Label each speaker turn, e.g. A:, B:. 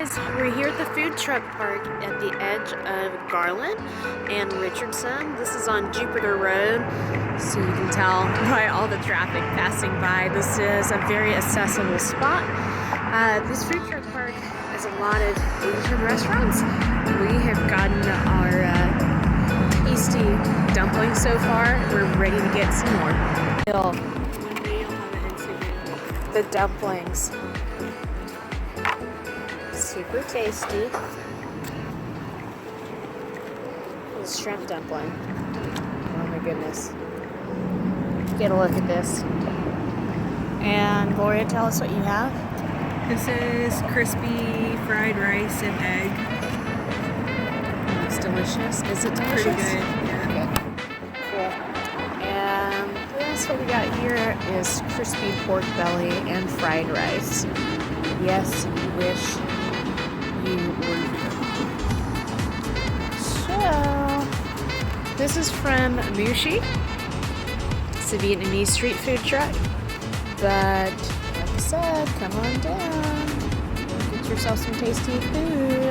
A: guys, we're here at the food truck park at the edge of Garland and Richardson. This is on Jupiter Road, so you can tell by all the traffic passing by. This is a very accessible spot. This food truck park has a lot of Asian restaurants. We have gotten our tasty dumplings so far. We're ready to get some more. One day you'll have an Instagram. The dumplings. Super tasty. This shrimp dumpling. Oh my goodness. Get a look at this. And Gloria, tell us what you have.
B: This is crispy fried rice and egg.
A: It's delicious. Is it delicious?
B: Pretty good, yeah.
A: Cool. And this, what we got here is crispy pork belly and fried rice. Yes, you wish you were here. So, this is from Mushi. It's a Vietnamese street food truck. But, like I said, come on down. Get yourself some tasty food.